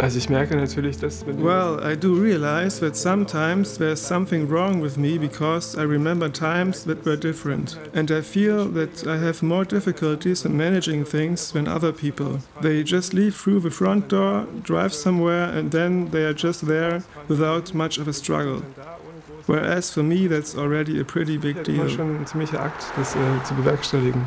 Also ich merke natürlich, dass Well, I do realize that sometimes there's something wrong with me because I remember times that were different. And I feel that I have more difficulties in managing things than other people. They just leave through the front door, drive somewhere, and then they are just there without much of a struggle. Whereas for me that's already a pretty big immer deal. schon ein ziemlicher Akt, das zu bewerkstelligen.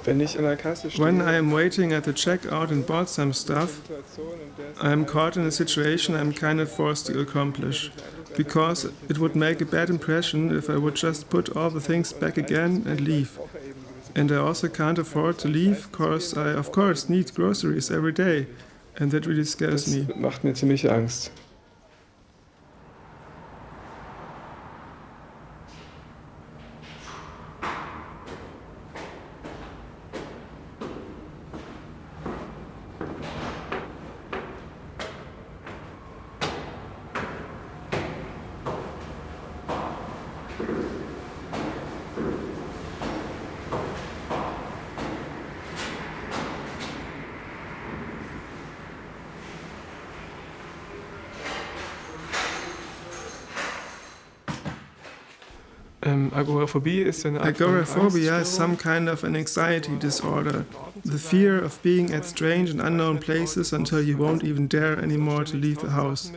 Wenn ich an der Kasse stehe, When I am waiting at the checkout and bought some stuff, I am caught in a situation I'm kind of forced to accomplish. Because it would make a bad impression if I would just put all the things back again and leave. And I also can't afford to leave because I of course need groceries every day. And that really scares das me. macht mir ziemlich Angst. Agoraphobie ist eine Art von Agoraphobia is Angststörung. some kind of an anxiety disorder. The fear of being at strange and unknown places until you won't even dare anymore to leave the house.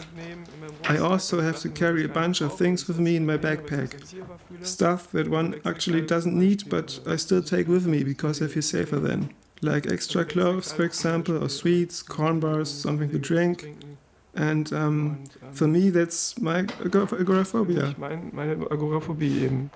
I also have to carry a bunch of things with me in my backpack. Stuff that one actually doesn't need, but I still take with me because I feel safer then. Like extra clothes, for example, or sweets, corn bars, something to drink. And for me, that's my agoraphobia. Ich meine Agoraphobie eben.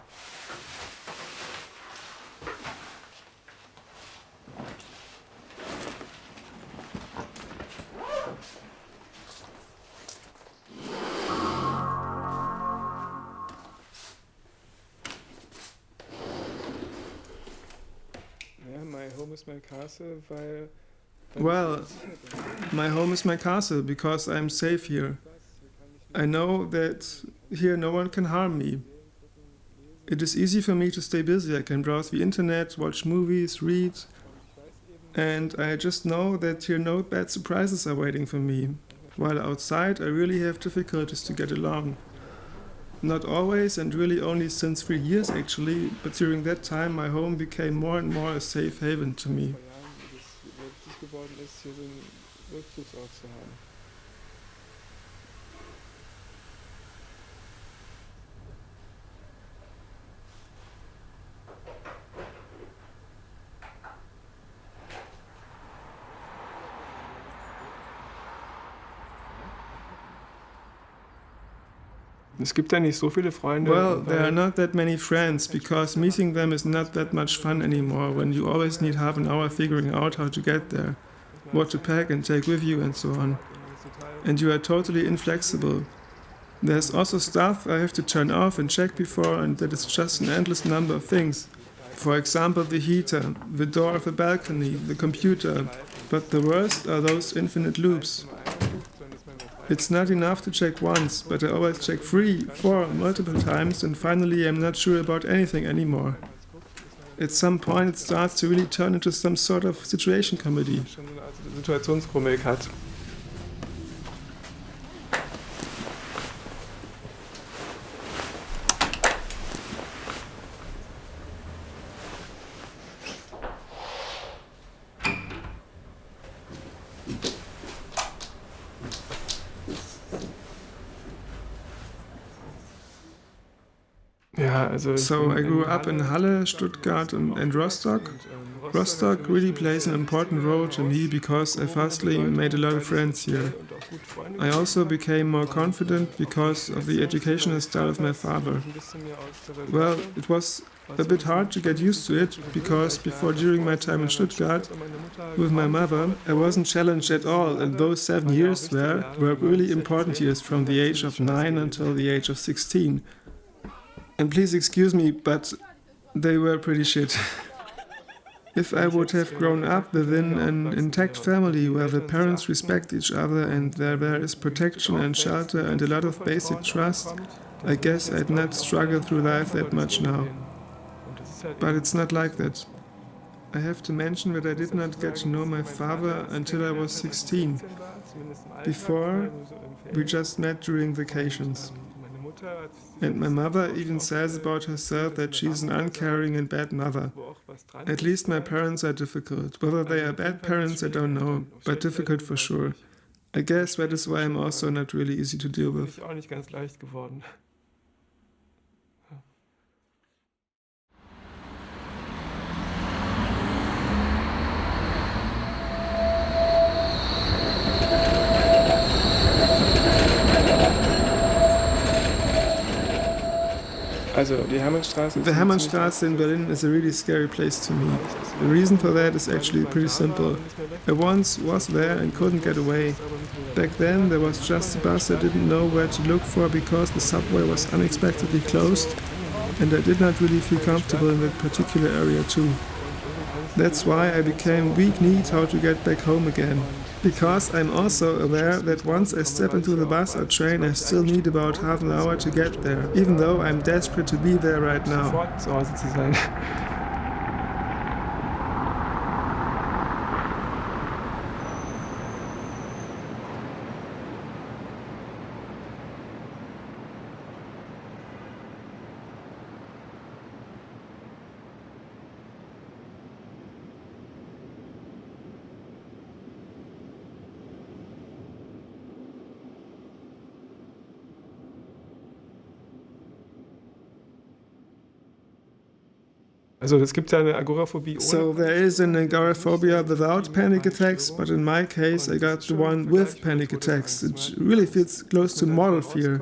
Ja, my home is my castle, weil Well, my home is my castle because I'm safe here. I know that here no one can harm me. It is easy for me to stay busy. I can browse the internet, watch movies, read, and I just know that here no bad surprises are waiting for me. While outside, I really have difficulties to get along. Not always, and really only since 3 years actually, but during that time my home became more and more a safe haven to me. geworden ist, hier so einen Rückzugsort zu haben. Es gibt ja nicht so viele Freunde. Well, there are not that many friends because meeting them is not that much fun anymore when you always need half an hour figuring out how to get there, what to pack and take with you and so on. and you are totally inflexible. There's also stuff I have to turn off and check before, and that is just an endless number of things. For example, the heater, the door of the balcony, the computer. But the worst are those infinite loops. It's not enough to check once, but I always check 3, 4, multiple times, and finally I'm not sure about anything anymore. At some point it starts to really turn into some sort of situation comedy. Situationskomik hat. So I grew up in Halle, Stuttgart and Rostock. Rostock really plays an important role to me because I firstly made a lot of friends here. I also became more confident because of the educational style of my father. Well, it was a bit hard to get used to it because during my time in Stuttgart with my mother, I wasn't challenged at all, and those 7 years were really important years from the age of 9 until the age of 16. And please excuse me, but they were pretty shit. If I would have grown up within an intact family where the parents respect each other and there is protection and shelter and a lot of basic trust, I guess I'd not struggle through life that much now. But it's not like that. I have to mention that I did not get to know my father until I was 16. Before, we just met during vacations. And my mother even says about herself that she's an uncaring and bad mother. At least my parents are difficult. Whether they are bad parents, I don't know, but difficult for sure. I guess that is why I'm also not really easy to deal with. The Hermannstraße in Berlin is a really scary place to me. The reason for that is actually pretty simple. I once was there and couldn't get away. Back then there was just a bus I didn't know where to look for because the subway was unexpectedly closed, and I did not really feel comfortable in that particular area too. That's why I became weak-kneed how to get back home again. Because I'm also aware that once I step into the bus or train, I still need about half an hour to get there, even though I'm desperate to be there right now. So there is an agoraphobia without panic attacks, but in my case I got the one with panic attacks. It really feels close to mortal fear.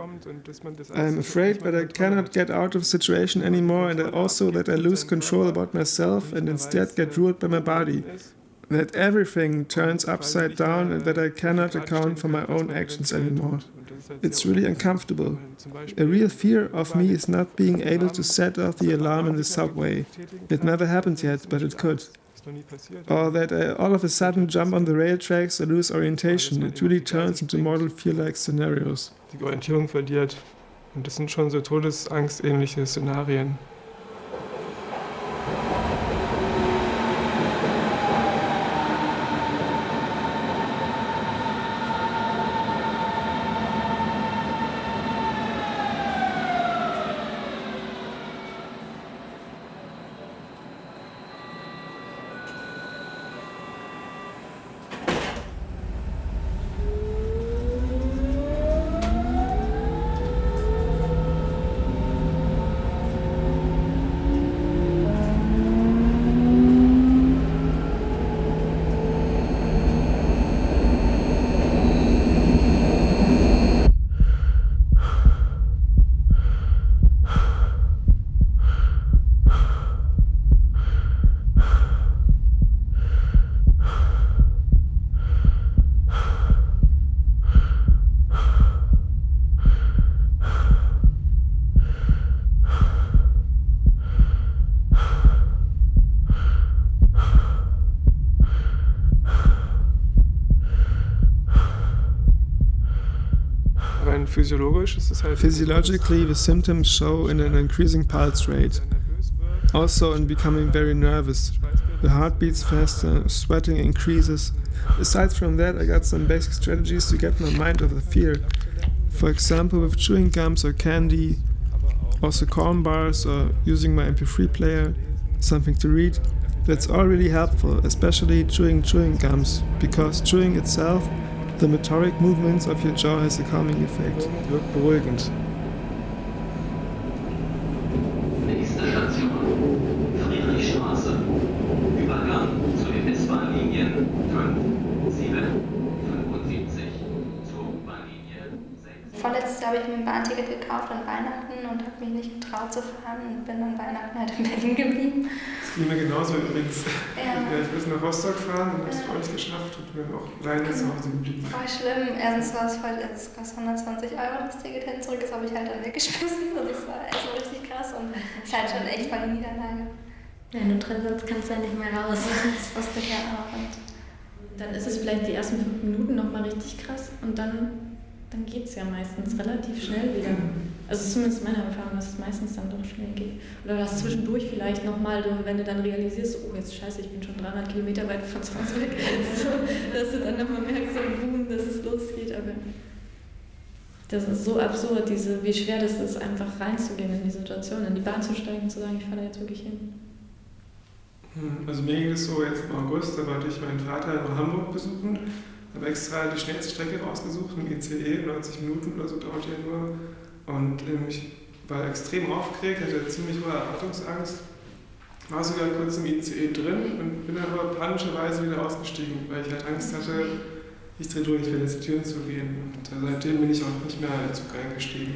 I'm afraid that I cannot get out of the situation anymore, and also that I lose control about myself and instead get ruled by my body. That everything turns upside down and that I cannot account for my own actions anymore. It's really uncomfortable. A real fear of me is not being able to set off the alarm in the subway. It never happened yet, but it could. Or that I all of a sudden jump on the rail tracks or lose orientation. It really turns into mortal fear-like scenarios. Die Orientierung verliert. Und das sind schon so todesangstähnliche Szenarien. Rein physiologisch ist es halt... Physiologically, the symptoms show in an increasing pulse rate. Also in becoming very nervous. The heart beats faster, sweating increases. Aside from that, I got some basic strategies to get my mind off the fear. For example, with chewing gums or candy, also corn bars or using my MP3 player, something to read. That's all really helpful, especially chewing gums, because chewing itself, the motoric movements of your jaw has a calming effect. Wirkt beruhigend. Nächste Station, Friedrichstraße. Übergang zu den S-Bahn-Linien 5, 7, 75 zur U-Bahn-Linie 6. Vorletztes Jahr habe ich mir ein Bahnticket gekauft an Weihnachten und habe mich nicht getraut zu fahren und bin an Weihnachten halt in Berlin geblieben. Das ging mir genauso übrigens. Ja. Ich muss nach Rostock fahren und habe es auch nicht geschafft und bin auch alleine zu Hause geblieben. Voll schlimm. Erstens war es voll, es kostet 120 € das Ticket hin zurück, das habe ich halt dann weggeschmissen und das war also richtig krass und es ist halt schon echt voll die Niederlage. Wenn du drin sitzt, kannst du ja nicht mehr raus. Das wusste ich ja auch. Und dann ist es vielleicht die ersten 5 Minuten nochmal richtig krass und dann geht es ja meistens relativ schnell wieder. Also zumindest meine Erfahrung, dass es meistens dann doch schnell geht. Oder du hast zwischendurch vielleicht nochmal, wenn du dann realisierst, oh jetzt scheiße, ich bin schon 300 Kilometer weit von zu Hause weg, so, dass du dann nochmal merkst, so, boom, dass es losgeht. Aber das ist so absurd, wie schwer das ist, einfach reinzugehen in die Situation, in die Bahn zu steigen und zu sagen, ich fahre da jetzt wirklich hin. Also mir ging es so jetzt im August, da wollte ich meinen Vater in Hamburg besuchen. Habe extra die schnellste Strecke rausgesucht, im ICE, 90 Minuten oder so dauert ja nur. Und ich war extrem aufgeregt, hatte ziemlich hohe Erwartungsangst. War sogar kurz im ICE drin und bin dann aber panischerweise wieder ausgestiegen, weil ich halt Angst hatte, ich drehe durch, wenn jetzt die Türen zugehen. Und seitdem bin ich auch nicht mehr in den Zug eingestiegen.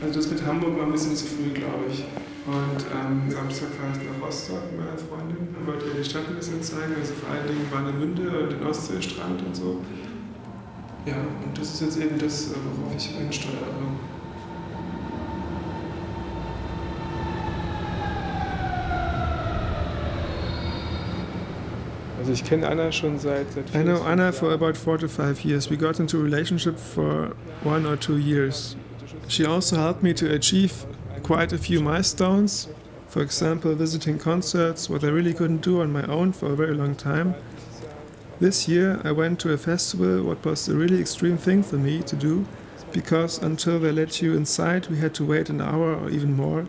Also das mit Hamburg war ein bisschen zu früh, glaube ich. Und am Samstag fahre ich nach Rostock mit meiner Freundin und wollte ihr die Stadt ein bisschen zeigen, also vor allen Dingen Warnemünde und den Ostseestrand und so. Ja, und das ist jetzt eben das, worauf ich einsteuere. Also ich kenne Anna schon seit I know Anna for about 4 to 5 years. We got into a relationship for 1 or 2 years. She also helped me to achieve quite a few milestones. For example, visiting concerts, what I really couldn't do on my own for a very long time. This year I went to a festival, what was a really extreme thing for me to do, because until they let you inside we had to wait an hour or even more.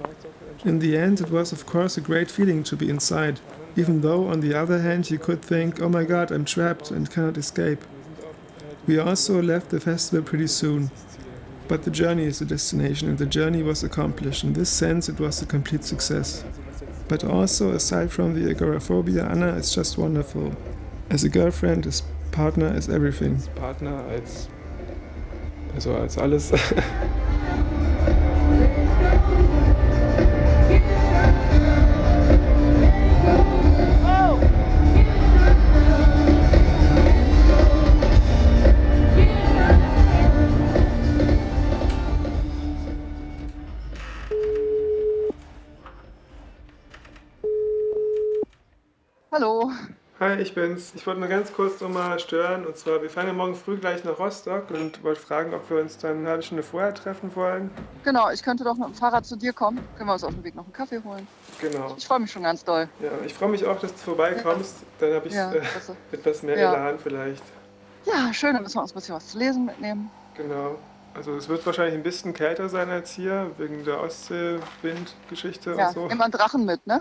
In the end it was of course a great feeling to be inside, even though on the other hand you could think, oh my god, I'm trapped and cannot escape. We also left the festival pretty soon. But the journey is the destination, and the journey was accomplished. In this sense, it was a complete success. But also, aside from the agoraphobia, Anna is just wonderful. As a girlfriend, as partner, as everything. Als Partner, als alles. Hallo. Hi, ich bin's. Ich wollte nur ganz kurz nochmal stören. Und zwar, wir fahren ja morgen früh gleich nach Rostock und wollte fragen, ob wir uns dann eine halbe Stunde vorher treffen wollen. Genau, ich könnte doch mit dem Fahrrad zu dir kommen. Können wir uns auf dem Weg noch einen Kaffee holen. Genau. Ich freue mich schon ganz doll. Ja, ich freue mich auch, dass du vorbeikommst. Dann habe ich klasse. etwas mehr Ja. Elan vielleicht. Ja, schön, dann müssen wir uns ein bisschen was zu lesen mitnehmen. Genau. Also es wird wahrscheinlich ein bisschen kälter sein als hier, wegen der Ostseewindgeschichte Ja, und so. nehmen wir einen Drachen mit, ne?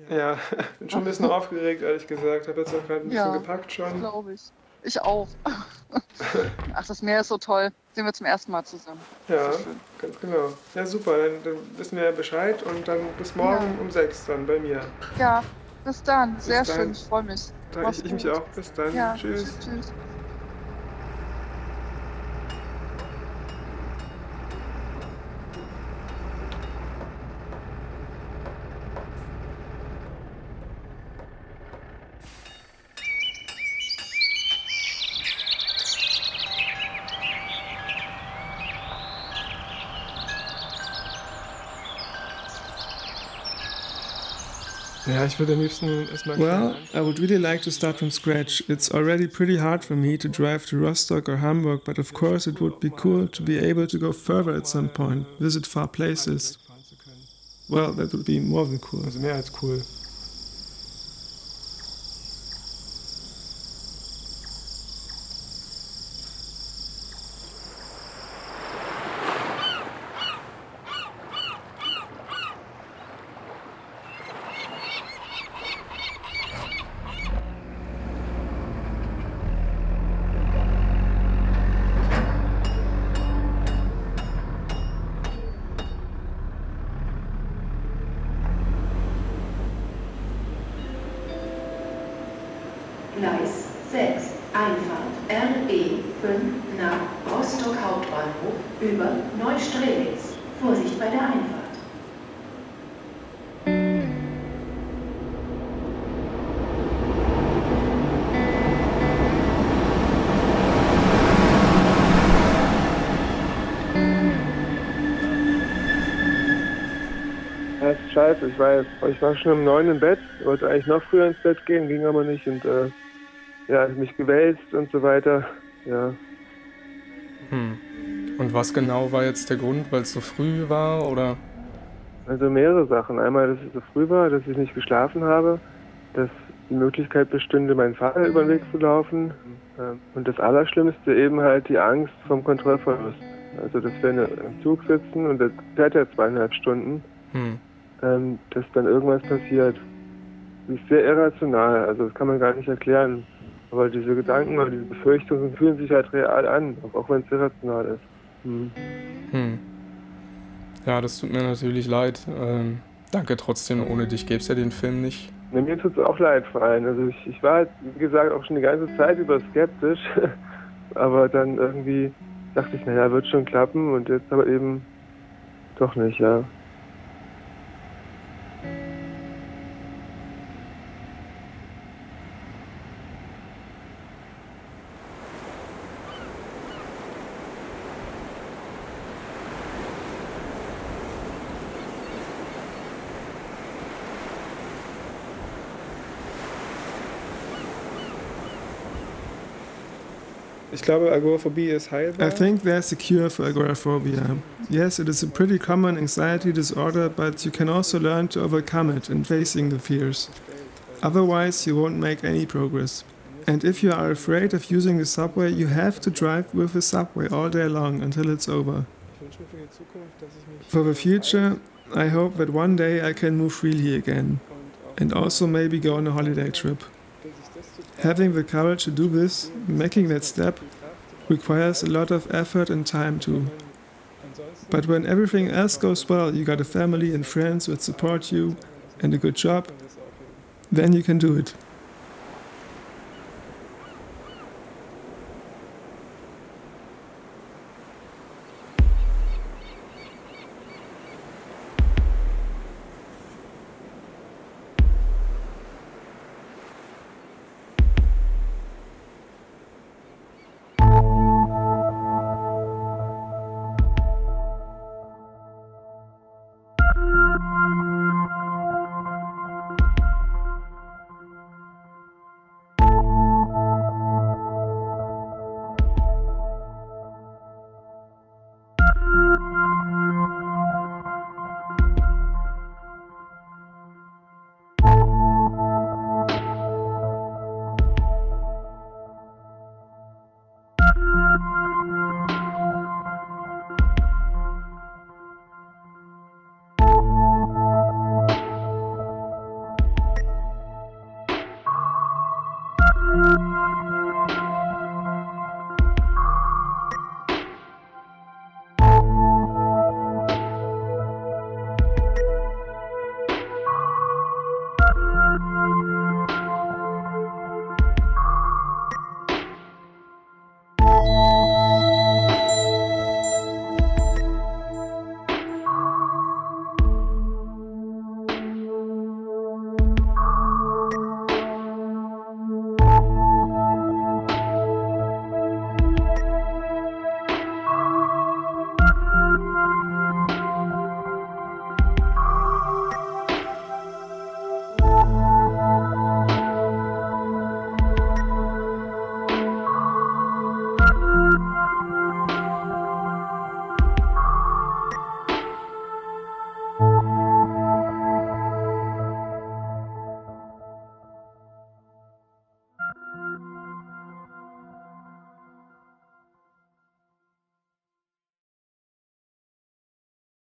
Ja, bin schon ein bisschen aufgeregt, ehrlich gesagt. Habe jetzt auch gerade ein bisschen gepackt schon. Glaube ich. Ich auch. Ach, das Meer ist so toll. Sehen wir zum ersten Mal zusammen. Ja, So schön. ganz genau. Ja, super. Dann wissen wir ja Bescheid und dann bis morgen um 6 dann bei mir. Ja, bis dann. Sehr dann. schön, ich freue mich. Mach's Ich mich gut. auch. Bis dann. Ja, Tschüss. Tschüss. Ja, ich würde am liebsten erstmal... Well, I would really like to start from scratch. It's already pretty hard for me to drive to Rostock or Hamburg, but of course it would be cool to be able to go further at some point, visit far places. Well, that would be more than cool. Also mehr als cool. Gleis 6, Einfahrt RE5 nach Rostock Hauptbahnhof über Neustrelitz. Vorsicht bei der Einfahrt. Ja, ist scheiße, ich weiß. Ich war schon um 9 im Bett, wollte eigentlich noch früher ins Bett gehen, ging aber nicht und ja, mich gewälzt und so weiter. Ja. Und was genau war jetzt der Grund, weil es so früh war, oder? Also mehrere Sachen. Einmal, dass es so früh war, dass ich nicht geschlafen habe, dass die Möglichkeit bestünde, meinen Vater über den Weg zu laufen. Und das Allerschlimmste eben halt die Angst vom Kontrollverlust. Also, dass wir im Zug sitzen und das fährt ja 2,5 Stunden, dass dann irgendwas passiert. Das ist sehr irrational, also das kann man gar nicht erklären. Aber diese Gedanken oder diese Befürchtungen fühlen sich halt real an, auch wenn es irrational ist. Ja, das tut mir natürlich leid. Danke trotzdem, ohne dich gäbe es ja den Film nicht. Ja, mir tut es auch leid vor allem. Also ich war halt, wie gesagt, auch schon die ganze Zeit über skeptisch. Aber dann irgendwie dachte ich, naja, wird schon klappen und jetzt aber eben doch nicht, ja. Ich glaube, Agoraphobie ist heilbar. I think there's a cure for agoraphobia. Yes, it is a pretty common anxiety disorder, but you can also learn to overcome it in facing the fears. Otherwise, you won't make any progress. And if you are afraid of using the subway, you have to drive with the subway all day long until it's over. For the future, I hope that one day I can move freely again. And also maybe go on a holiday trip. Having the courage to do this, making that step, requires a lot of effort and time too. But when everything else goes well, you got a family and friends that support you and a good job, then you can do it.